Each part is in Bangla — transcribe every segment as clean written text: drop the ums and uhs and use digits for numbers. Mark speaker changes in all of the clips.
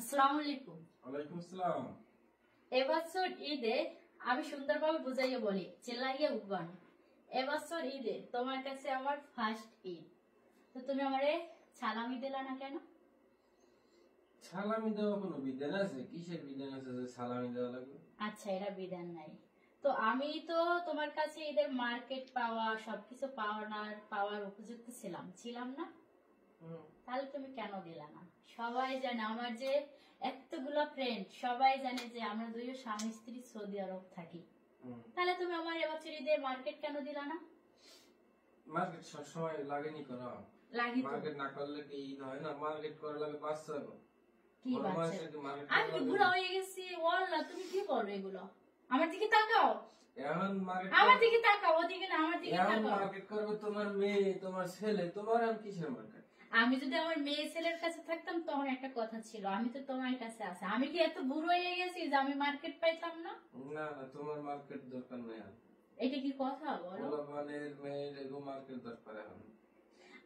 Speaker 1: আসসালামু আলাইকুম।
Speaker 2: ওয়ালাইকুম আসসালাম।
Speaker 1: এবছর ঈদে আমি সুন্দরভাবে বুঝাইয়া বলি, চিল্লাইয়া উঠবা না। এবছর ঈদে তোমার কাছে আমার ফার্স্ট ঈদ, তো তুমি আমারে সালামি দিলা না কেন?
Speaker 2: সালামি দেওয়া কোনো বিধান আছে? কিসের বিধান আছে যে সালামি দেওয়া লাগবে?
Speaker 1: আচ্ছা, এটা বিধান নাই তো আমি তো তোমার কাছে ঈদের মার্কেট পাওয়া সবকিছু পাওয়ার উপযুক্ত ছিলাম না? তাহলে তুমি কেন দিলা না? সবাই জানে আমার যে এতগুলো ফ্রেন্ড, সবাই জানে যে আমরা দুইও স্বামী স্ত্রী সৌদি আরব থাকি। তাহলে তুমি আমার এবছর ঈদে মার্কেট কেন দিলা না?
Speaker 2: মার্কেট সবসময় লাগেনি করা।
Speaker 1: লাগি তো।
Speaker 2: মার্কেট না করলে কি ঈদ হয় না? মার্কেট করা লাগে বাচ্চা
Speaker 1: কি বাচ্চা? আমি কি বুড়া হয়ে গেছি? ওয়াল্লাহ, তুমি কি করো এগুলো? আমার দিকে তাকাও।
Speaker 2: এখন মার্কেট
Speaker 1: আমার দিকে তাকাও, ওদিকে না, আমার দিকে
Speaker 2: এখন
Speaker 1: তাকাও।
Speaker 2: মার্কেট করবে তোমার মেয়ে, তোমার ছেলে, তোমার আর কিসের মার্কেট?
Speaker 1: আমি যদি আমার মেয়ে ছেলের কাছে থাকতাম তখন একটা কথা ছিল, আমি তো তোমার কাছে আছি। আমি কি এত বুড়ো হয়ে গেছি যে আমি মার্কেট পাইতাম না?
Speaker 2: না না, তোমার মার্কেট দরকার নেই।
Speaker 1: এটা কি কথা বলো?
Speaker 2: পোলাপানের মেয়ের এরকম মার্কেট দরকার এখন।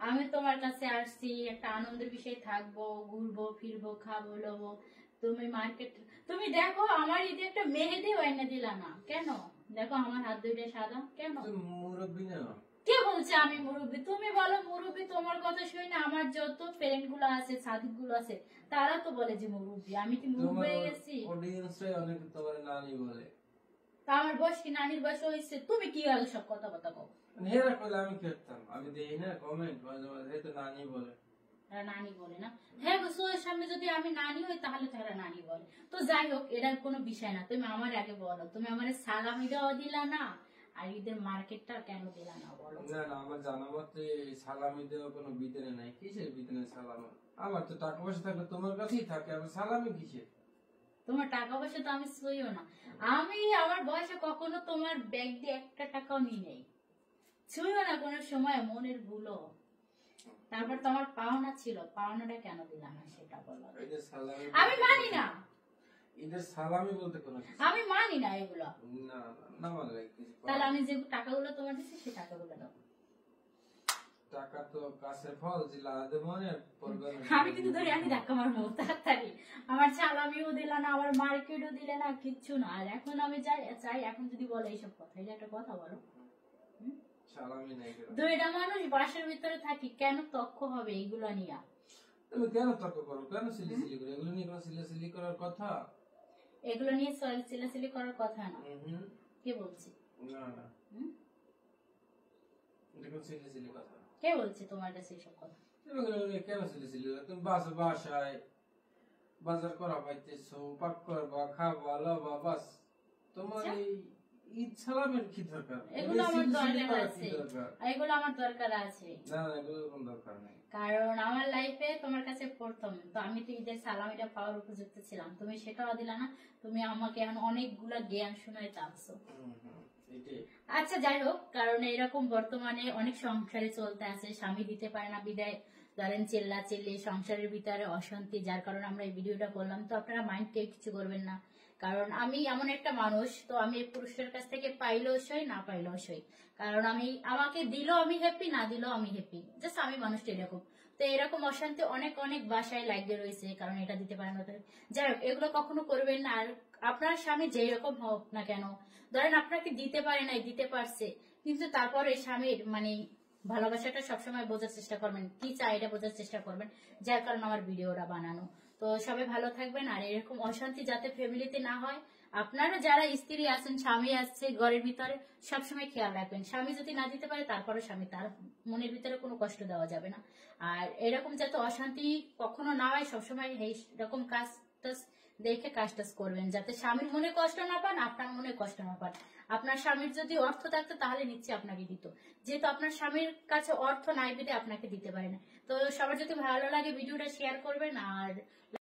Speaker 1: আমি তোমার কাছে আসছি, একটা আনন্দের বিষয় থাকবো, ঘুরবো ফিরবো, খাবো লবো। তুমি মার্কেট, তুমি দেখো আমার ঈদে একটা মেহেদিও এনে দিলা না কেন? দেখো আমার হাত দুইটা সাদা কেন?
Speaker 2: তুমি মুরব্বী না?
Speaker 1: কে বলছে আমি মুরব্বী? তুমি বলো মুরব্বী। তোমার কথা শুনে না আমার যত ফ্রেন্ড গুলো আছে, সাথী গুলো আছে, তারা তো বলে যে মুরব্বী। আমি কি মুরব্বী হয়ে গেছি?
Speaker 2: অডিয়েন্সে অনেক তোমার নানি বলে।
Speaker 1: তা আমার বয়স কি নানির বয়স হয়েছে? তুমি কি আগে সব কথা কথা কও?
Speaker 2: হেরা করলে আমি খেতাম, আমি দেখি না কমেন্ট মাঝে মাঝে তো নানি বলে।
Speaker 1: নানি বলে না? হ্যাঁ গো, সোয়ের সামনে যদি আমি নানি হই তাহলে তো এরা নানি বলে। তো যাই হোক, এটার কোনো বিষয় না। তুমি আমার আগে বলো, তুমি আমার সালামি দেওয়া দিলা না, আর ঈদের মার্কেটটা কেন দিলা না বলো?
Speaker 2: না না, আমার জানা মতে সালামি দেওয়া কোনো বিধানে নাই। কিসের বিধানে সালামি? আমার তো টাকা পয়সা থাকলে তোমার কাছেই থাকে, আমার সালামি কিসের?
Speaker 1: তোমার টাকা পয়সা তো আমি ছুঁইও না। আমি আমার বয়সে কখনো তোমার ব্যাগ দিয়ে একটা টাকাও নিই নেই, ছুঁইও না কোনো সময়, মনের ভুলো। তারপর তোমার পাওনা ছিল, পাওনাটা কেন দিলা না সেটা বলো। আমি মানি না।
Speaker 2: ঈদের সালামি বলতে কোনো কিছু
Speaker 1: আমি মানি না এগুলো।
Speaker 2: না না মানলে
Speaker 1: তাহলে আমি যে টাকাগুলো তোমার দিচ্ছি সেই টাকাগুলো দাও।
Speaker 2: টাকা তো কাছের ফল, জিলা আদে মনে পড়বে না।
Speaker 1: আমি কিন্তু ধরে আমি ধাক্কা মারবো তাড়াতাড়ি। আমার সালামিও দিলে না, আমার মার্কেটও দিলে না, কিচ্ছু না। আর এখন আমি চাই এখন যদি বলে এইসব কথা, এটা একটা কথা বলো?
Speaker 2: সালামি নাই।
Speaker 1: দুইটা মানুষ বাসার ভিতরে থাকি, কেন তক্ক হবে এইগুলো নিয়ে?
Speaker 2: তুমি কেন তর্ক করো? কেন সিলি করো? এগুলো নিয়ে কোনো সিলি করার কথা?
Speaker 1: এগুলো নিয়ে চিল্লাচিল্লি করার কথা না। কে বলছি?
Speaker 2: না না, এটা সিলি কথা।
Speaker 1: কে বলছে তোমার কাছে এসব কথা?
Speaker 2: কেন সিলি? তুমি বাসায় বাজার করা পাইতেছো, পাক করবা, খাবা, লবা, বাস। তোমার এই ঈদ সালামের কি দরকার?
Speaker 1: এগুলো আমার দরকার আছে, এগুলো আমার দরকার আছে।
Speaker 2: না না, এগুলো কোনো দরকার নেই।
Speaker 1: কারণ আমার লাইফে তোমার কাছে প্রথম তো আমি তো ঈদের সালামিটা পাওয়ার উপযুক্ত ছিলাম, তুমি সেটাও দিলা না। তুমি আমাকে এখন অনেকগুলা জ্ঞান শোনাইতে আসছো। আচ্ছা যাই হোক, কারণ এরকম বর্তমানে অনেক সংসারে চলতে আছে, স্বামী দিতে পারে না বিদায় ধরেন চিল্লি সংসারের ভিতরে অশান্তি, যার কারণে আমরা এই ভিডিওটা করলাম। তো আপনারা মাইন্ড কেউ কিছু করবেন না, কারণ আমি এমন একটা মানুষ, তো আমি পুরুষের কাছ থেকে পাইলেও সই, না পাইলেও সই। কারণ আমি আমাকে দিলেও আমি হ্যাপি, না দিলেও আমি হ্যাপি। জাস্ট আমি মানুষটা এরকম। তো এরকম অশান্তি অনেক অনেক বাসায় লাগিয়ে রয়েছে, কারণ এটা দিতে পারে না। যাই হোক, এগুলো কখনো করবেন না। আর আপনার স্বামী যেই রকম হোক না কেন, ধরেন আপনাকে দিতে পারে নাই, দিতে পারছে, কিন্তু তারপরে স্বামীর মানে ভালোবাসাটা সবসময় বোঝার চেষ্টা করবেন, কি চাই এটা বোঝার চেষ্টা করবেন, যার কারণে আমার ভিডিওটা বানানো। তো সবাই ভালো থাকবেন, আর এরকম অশান্তি যাতে ফ্যামিলিতে না হয়। আপনারা যারা স্ত্রী আছেন, স্বামী আসছে ঘরের ভিতরে, সবসময় খেয়াল রাখবেন। স্বামী যদি না দিতে পারে, তারপরে স্বামী তার মনের ভিতরে কোনো কষ্ট দেওয়া যাবে না। আর এরকম যাতে অশান্তি কখনো না হয়, সবসময় এইরকম কাজ দেখে কাজ করবেন, যাতে স্বামীর মনে কষ্ট না পান, আপনার মনে কষ্ট না পান। আপনার স্বামীর যদি অর্থ থাকতো তাহলে নিশ্চয়ই আপনাকে দিত, যেহেতু আপনার স্বামীর কাছে অর্থ নাই বিধে আপনাকে দিতে পারে না। তো সবার যদি ভালো লাগে ভিডিওটা শেয়ার করবেন, আর